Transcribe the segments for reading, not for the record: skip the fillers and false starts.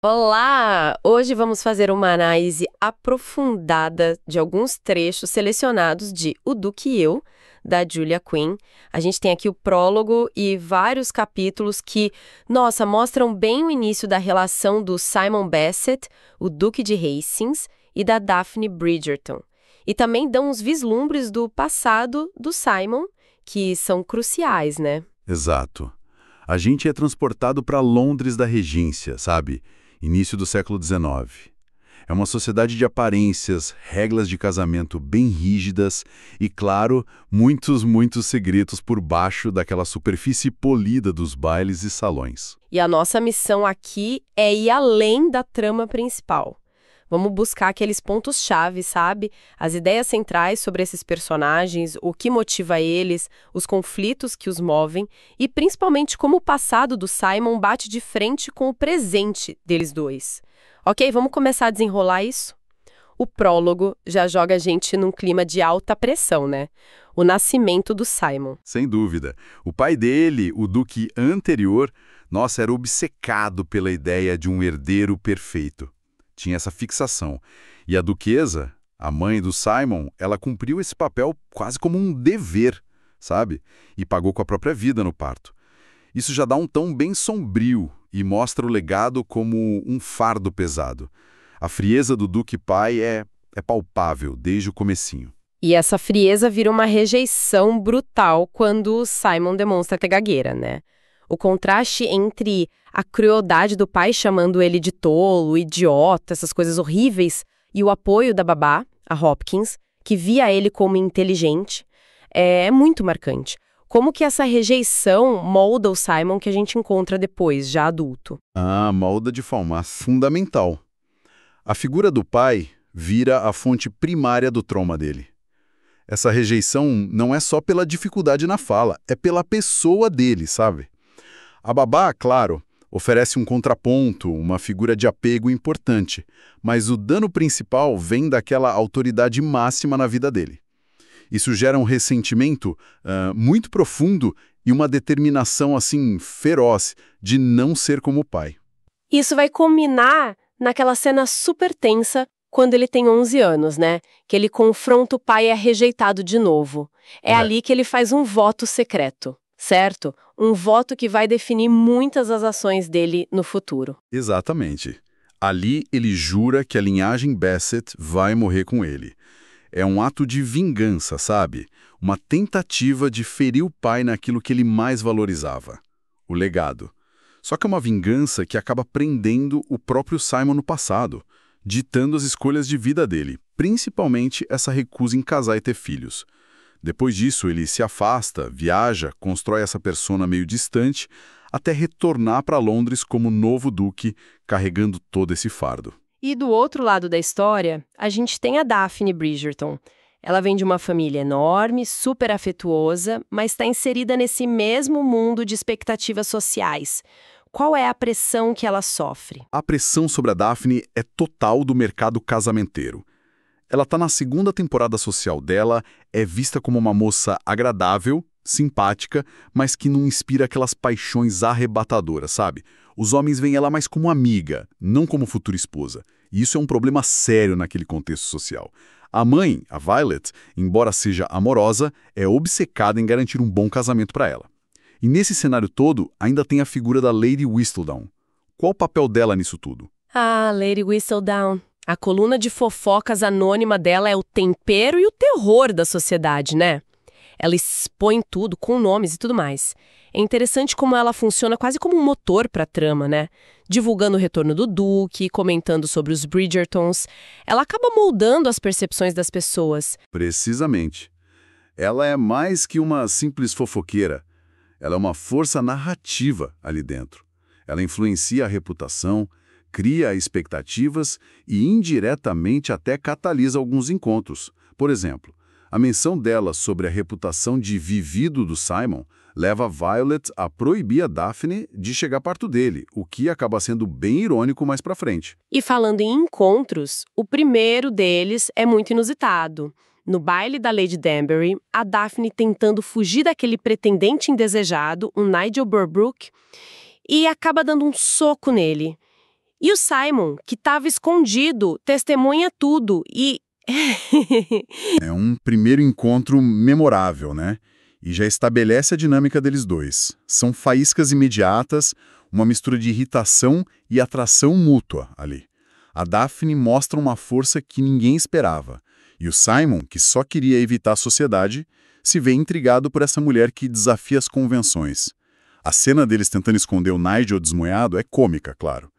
Olá! Hoje vamos fazer uma análise aprofundada de alguns trechos selecionados de O Duque e Eu, da Julia Quinn. A gente tem aqui o prólogo e vários capítulos que, nossa, mostram bem o início da relação do Simon Basset, o Duque de Hastings, e da Daphne Bridgerton. E também dão uns vislumbres do passado do Simon, que são cruciais, né? Exato. A gente é transportado para Londres da Regência, sabe? Início do século XIX. É uma sociedade de aparências, regras de casamento bem rígidas e, claro, muitos segredos por baixo daquela superfície polida dos bailes e salões. E a nossa missão aqui é ir além da trama principal. Vamos buscar aqueles pontos-chave, sabe? As ideias centrais sobre esses personagens, o que motiva eles, os conflitos que os movem e principalmente como o passado do Simon bate de frente com o presente deles dois. Ok, vamos começar a desenrolar isso? O prólogo já joga a gente num clima de alta pressão, né? O nascimento do Simon. Sem dúvida. O pai dele, o duque anterior, nossa, era obcecado pela ideia de um herdeiro perfeito. Tinha essa fixação. E a duquesa, a mãe do Simon, ela cumpriu esse papel quase como um dever, sabe? E pagou com a própria vida no parto. Isso já dá um tom bem sombrio e mostra o legado como um fardo pesado. A frieza do duque pai é palpável desde o comecinho. E essa frieza vira uma rejeição brutal quando o Simon demonstra ter gagueira, né? O contraste entre a crueldade do pai chamando ele de tolo, idiota, essas coisas horríveis, e o apoio da babá, a Hopkins, que via ele como inteligente, é muito marcante. Como que essa rejeição molda o Simon que a gente encontra depois, já adulto? Molda de forma fundamental. A figura do pai vira a fonte primária do trauma dele. Essa rejeição não é só pela dificuldade na fala, é pela pessoa dele, sabe? A babá, claro, oferece um contraponto, uma figura de apego importante, mas o dano principal vem daquela autoridade máxima na vida dele. Isso gera um ressentimento muito profundo e uma determinação, assim, feroz de não ser como o pai. Isso vai culminar naquela cena super tensa quando ele tem 11 anos, né? Que ele confronta o pai e é rejeitado de novo. É ali que ele faz um voto secreto, certo? Um voto que vai definir muitas das ações dele no futuro. Exatamente. Ali ele jura que a linhagem Bassett vai morrer com ele. É um ato de vingança, sabe? Uma tentativa de ferir o pai naquilo que ele mais valorizava, o legado. Só que é uma vingança que acaba prendendo o próprio Simon no passado, ditando as escolhas de vida dele, principalmente essa recusa em casar e ter filhos. Depois disso, ele se afasta, viaja, constrói essa persona meio distante, até retornar para Londres como novo duque, carregando todo esse fardo. E do outro lado da história, a gente tem a Daphne Bridgerton. Ela vem de uma família enorme, super afetuosa, mas está inserida nesse mesmo mundo de expectativas sociais. Qual é a pressão que ela sofre? A pressão sobre a Daphne é total do mercado casamenteiro. Ela está na segunda temporada social dela, é vista como uma moça agradável, simpática, mas que não inspira aquelas paixões arrebatadoras, sabe? Os homens veem ela mais como amiga, não como futura esposa. E isso é um problema sério naquele contexto social. A mãe, a Violet, embora seja amorosa, é obcecada em garantir um bom casamento para ela. E nesse cenário todo, ainda tem a figura da Lady Whistledown. Qual o papel dela nisso tudo? Ah, Lady Whistledown. A coluna de fofocas anônima dela é o tempero e o terror da sociedade, né? Ela expõe tudo, com nomes e tudo mais. É interessante como ela funciona quase como um motor para a trama, né? Divulgando o retorno do Duque, comentando sobre os Bridgertons. Ela acaba moldando as percepções das pessoas. Precisamente. Ela é mais que uma simples fofoqueira. Ela é uma força narrativa ali dentro. Ela influencia a reputação, cria expectativas e indiretamente até catalisa alguns encontros. Por exemplo, a menção dela sobre a reputação de vivido do Simon leva Violet a proibir a Daphne de chegar perto dele, o que acaba sendo bem irônico mais pra frente. E falando em encontros, o primeiro deles é muito inusitado. No baile da Lady Danbury, a Daphne tentando fugir daquele pretendente indesejado, o Nigel Burbrook, e acaba dando um soco nele. E o Simon, que estava escondido, testemunha tudo e... É um primeiro encontro memorável, né? E já estabelece a dinâmica deles dois. São faíscas imediatas, uma mistura de irritação e atração mútua ali. A Daphne mostra uma força que ninguém esperava. E o Simon, que só queria evitar a sociedade, se vê intrigado por essa mulher que desafia as convenções. A cena deles tentando esconder o Nigel desmoiado é cômica, claro,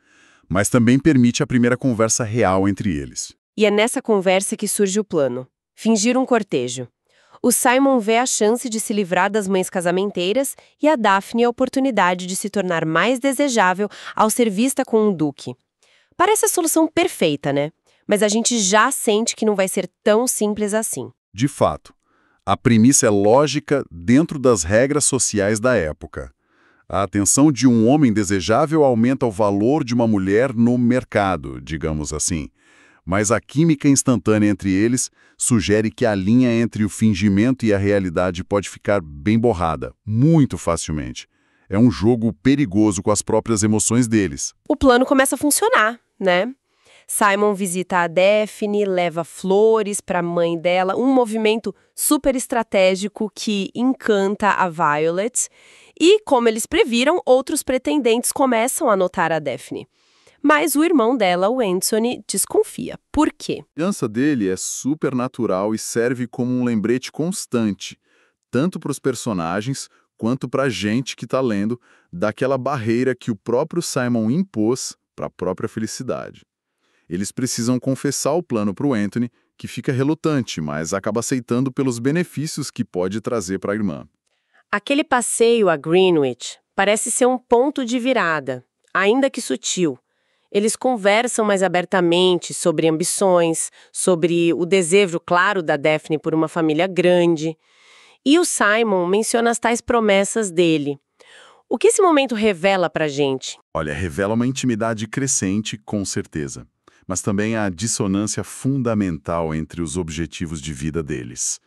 mas também permite a primeira conversa real entre eles. E é nessa conversa que surge o plano. Fingir um cortejo. O Simon vê a chance de se livrar das mães casamenteiras e a Daphne a oportunidade de se tornar mais desejável ao ser vista com um duque. Parece a solução perfeita, né? Mas a gente já sente que não vai ser tão simples assim. De fato, a premissa é lógica dentro das regras sociais da época. A atenção de um homem desejável aumenta o valor de uma mulher no mercado, digamos assim. Mas a química instantânea entre eles sugere que a linha entre o fingimento e a realidade pode ficar bem borrada, muito facilmente. É um jogo perigoso com as próprias emoções deles. O plano começa a funcionar, né? Simon visita a Daphne, leva flores para a mãe dela, um movimento super estratégico que encanta a Violet. E, como eles previram, outros pretendentes começam a notar a Daphne. Mas o irmão dela, o Anthony, desconfia. Por quê? A criança dele é super natural e serve como um lembrete constante, tanto para os personagens quanto para a gente que está lendo, daquela barreira que o próprio Simon impôs para a própria felicidade. Eles precisam confessar o plano para o Anthony, que fica relutante, mas acaba aceitando pelos benefícios que pode trazer para a irmã. Aquele passeio a Greenwich parece ser um ponto de virada, ainda que sutil. Eles conversam mais abertamente sobre ambições, sobre o desejo, claro, da Daphne por uma família grande. E o Simon menciona as tais promessas dele. O que esse momento revela pra gente? Olha, revela uma intimidade crescente, com certeza, mas também a dissonância fundamental entre os objetivos de vida deles.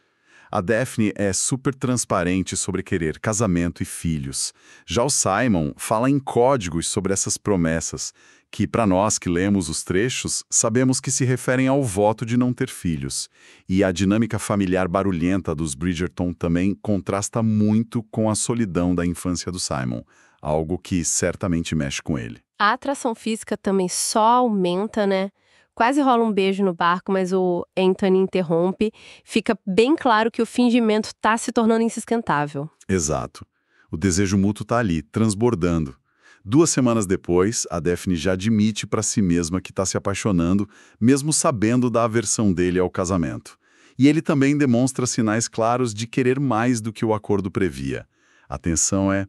A Daphne é super transparente sobre querer casamento e filhos. Já o Simon fala em códigos sobre essas promessas, que para nós que lemos os trechos, sabemos que se referem ao voto de não ter filhos. E a dinâmica familiar barulhenta dos Bridgerton também contrasta muito com a solidão da infância do Simon, algo que certamente mexe com ele. A atração física também só aumenta, né? Quase rola um beijo no barco, mas o Anthony interrompe. Fica bem claro que o fingimento está se tornando insustentável. Exato. O desejo mútuo está ali, transbordando. 2 semanas depois, a Daphne já admite para si mesma que está se apaixonando, mesmo sabendo da aversão dele ao casamento. E ele também demonstra sinais claros de querer mais do que o acordo previa. A tensão é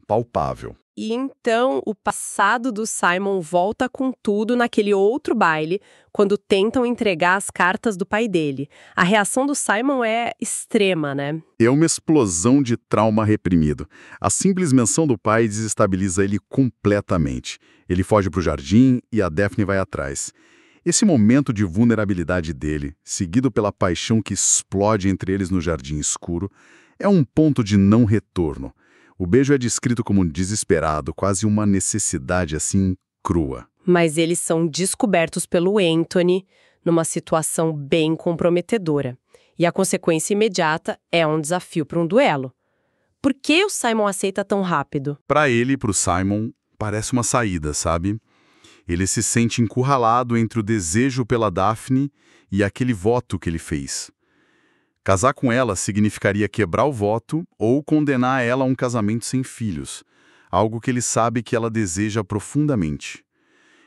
palpável. E então o passado do Simon volta com tudo naquele outro baile, quando tentam entregar as cartas do pai dele. A reação do Simon é extrema, né? É uma explosão de trauma reprimido. A simples menção do pai desestabiliza ele completamente. Ele foge para o jardim e a Daphne vai atrás. Esse momento de vulnerabilidade dele, seguido pela paixão que explode entre eles no jardim escuro, é um ponto de não retorno. O beijo é descrito como desesperado, quase uma necessidade assim crua. Mas eles são descobertos pelo Anthony numa situação bem comprometedora. E a consequência imediata é um desafio para um duelo. Por que o Simon aceita tão rápido? Para ele e para o Simon, parece uma saída, sabe? Ele se sente encurralado entre o desejo pela Daphne e aquele voto que ele fez. Casar com ela significaria quebrar o voto ou condenar ela a um casamento sem filhos, algo que ele sabe que ela deseja profundamente.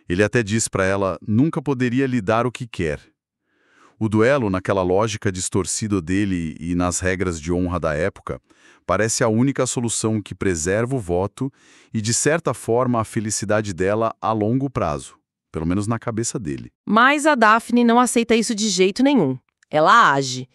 Ele até diz para ela nunca poderia lhe dar o que quer. O duelo, naquela lógica distorcida dele e nas regras de honra da época, parece a única solução que preserva o voto e, de certa forma, a felicidade dela a longo prazo, pelo menos na cabeça dele. Mas a Daphne não aceita isso de jeito nenhum. Ela age.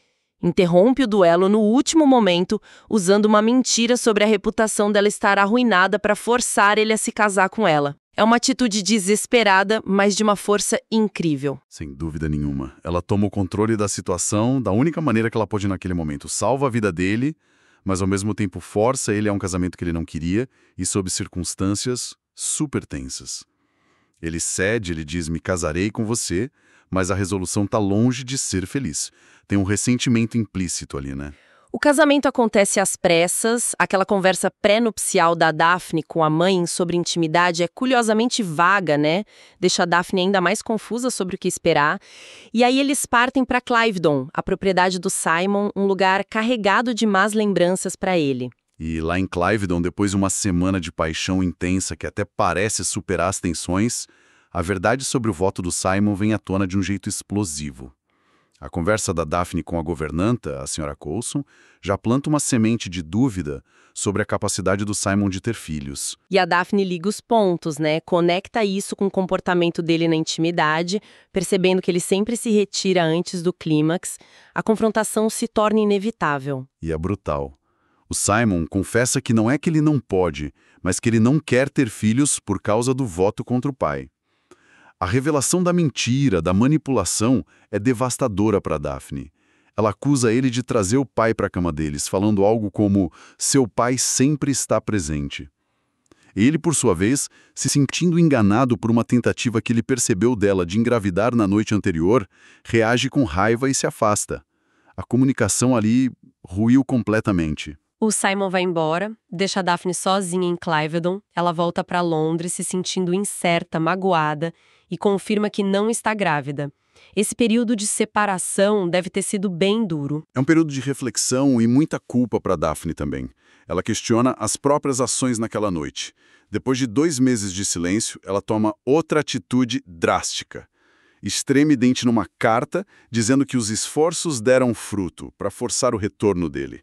Interrompe o duelo no último momento, usando uma mentira sobre a reputação dela estar arruinada para forçar ele a se casar com ela. É uma atitude desesperada, mas de uma força incrível. Sem dúvida nenhuma. Ela toma o controle da situação da única maneira que ela pode naquele momento. Salva a vida dele, mas ao mesmo tempo força ele a um casamento que ele não queria e sob circunstâncias super tensas. Ele cede, ele diz, me casarei com você, mas a resolução está longe de ser feliz. Tem um ressentimento implícito ali, né? O casamento acontece às pressas, aquela conversa pré-nupcial da Daphne com a mãe sobre intimidade é curiosamente vaga, né? Deixa a Daphne ainda mais confusa sobre o que esperar. E aí eles partem para Clivedon, a propriedade do Simon, um lugar carregado de más lembranças para ele. E lá em Clivedon, depois de uma semana de paixão intensa que até parece superar as tensões, a verdade sobre o voto do Simon vem à tona de um jeito explosivo. A conversa da Daphne com a governanta, a Sra. Coulson, já planta uma semente de dúvida sobre a capacidade do Simon de ter filhos. E a Daphne liga os pontos, né? Conecta isso com o comportamento dele na intimidade, percebendo que ele sempre se retira antes do clímax. A confrontação se torna inevitável. E é brutal. O Simon confessa que não é que ele não pode, mas que ele não quer ter filhos por causa do voto contra o pai. A revelação da mentira, da manipulação, é devastadora para Daphne. Ela acusa ele de trazer o pai para a cama deles, falando algo como «seu pai sempre está presente». Ele, por sua vez, se sentindo enganado por uma tentativa que ele percebeu dela de engravidar na noite anterior, reage com raiva e se afasta. A comunicação ali ruiu completamente. O Simon vai embora, deixa a Daphne sozinha em Clivedon. Ela volta para Londres se sentindo incerta, magoada e confirma que não está grávida. Esse período de separação deve ter sido bem duro. É um período de reflexão e muita culpa para Daphne também. Ela questiona as próprias ações naquela noite. Depois de 2 meses de silêncio, ela toma outra atitude drástica. Estreme-dente numa carta dizendo que os esforços deram fruto para forçar o retorno dele.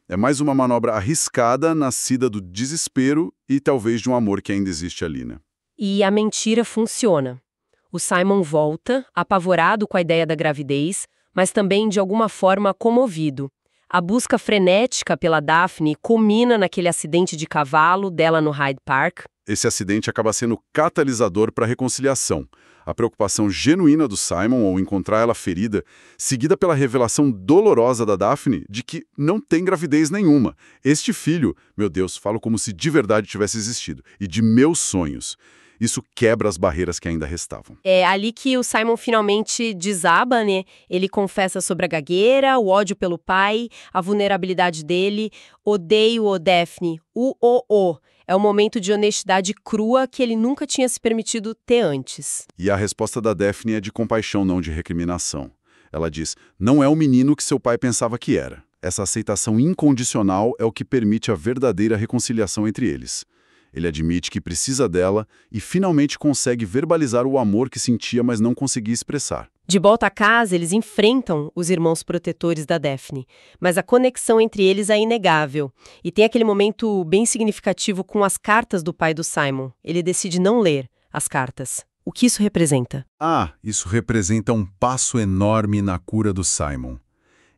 É mais uma manobra arriscada, nascida do desespero e talvez de um amor que ainda existe ali, né? E a mentira funciona. O Simon volta, apavorado com a ideia da gravidez, mas também de alguma forma comovido. A busca frenética pela Daphne culmina naquele acidente de cavalo dela no Hyde Park. Esse acidente acaba sendo catalisador para a reconciliação. A preocupação genuína do Simon ao encontrar ela ferida, seguida pela revelação dolorosa da Daphne de que não tem gravidez nenhuma. Este filho, meu Deus, falo como se de verdade tivesse existido, e de meus sonhos. Isso quebra as barreiras que ainda restavam. É ali que o Simon finalmente desaba, né? Ele confessa sobre a gagueira, o ódio pelo pai, a vulnerabilidade dele. Odeio o Daphne, o. É um momento de honestidade crua que ele nunca tinha se permitido ter antes. E a resposta da Daphne é de compaixão, não de recriminação. Ela diz, não é o menino que seu pai pensava que era. Essa aceitação incondicional é o que permite a verdadeira reconciliação entre eles. Ele admite que precisa dela e finalmente consegue verbalizar o amor que sentia, mas não conseguia expressar. De volta a casa, eles enfrentam os irmãos protetores da Daphne, mas a conexão entre eles é inegável. E tem aquele momento bem significativo com as cartas do pai do Simon. Ele decide não ler as cartas. O que isso representa? Isso representa um passo enorme na cura do Simon.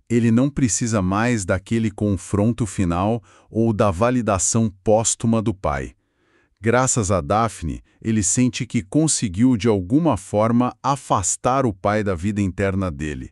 Ele não precisa mais daquele confronto final ou da validação póstuma do pai. Graças a Daphne, ele sente que conseguiu de alguma forma afastar o pai da vida interna dele.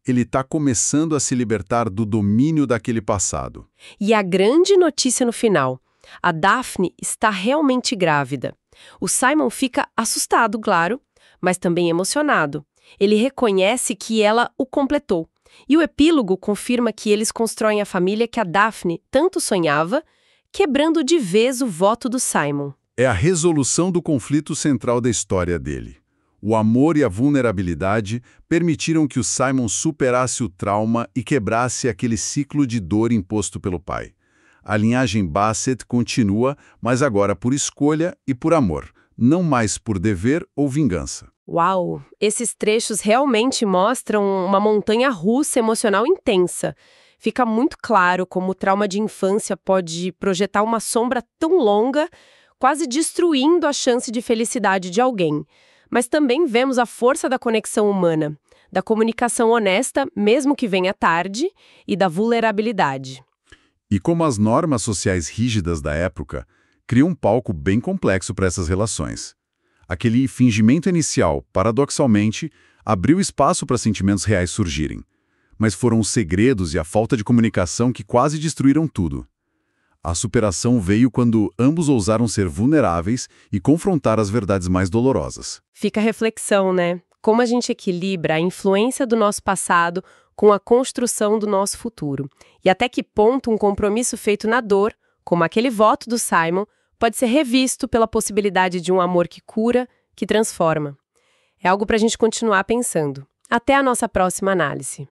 Ele está começando a se libertar do domínio daquele passado. E a grande notícia no final: a Daphne está realmente grávida. O Simon fica assustado, claro, mas também emocionado. Ele reconhece que ela o completou. E o epílogo confirma que eles constroem a família que a Daphne tanto sonhava, quebrando de vez o voto do Simon. É a resolução do conflito central da história dele. O amor e a vulnerabilidade permitiram que o Simon superasse o trauma e quebrasse aquele ciclo de dor imposto pelo pai. A linhagem Bassett continua, mas agora por escolha e por amor, não mais por dever ou vingança. Uau! Esses trechos realmente mostram uma montanha-russa emocional intensa. Fica muito claro como o trauma de infância pode projetar uma sombra tão longa, quase destruindo a chance de felicidade de alguém. Mas também vemos a força da conexão humana, da comunicação honesta, mesmo que venha tarde, e da vulnerabilidade. E como as normas sociais rígidas da época criam um palco bem complexo para essas relações. Aquele fingimento inicial, paradoxalmente, abriu espaço para sentimentos reais surgirem. Mas foram os segredos e a falta de comunicação que quase destruíram tudo. A superação veio quando ambos ousaram ser vulneráveis e confrontar as verdades mais dolorosas. Fica a reflexão, né? Como a gente equilibra a influência do nosso passado com a construção do nosso futuro. E até que ponto um compromisso feito na dor, como aquele voto do Simon, pode ser revisto pela possibilidade de um amor que cura, que transforma. É algo para a gente continuar pensando. Até a nossa próxima análise.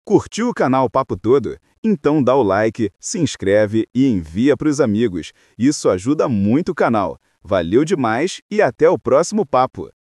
Curtiu o canal Papo Todo? Então dá o like, se inscreve e envia para os amigos. Isso ajuda muito o canal. Valeu demais e até o próximo papo!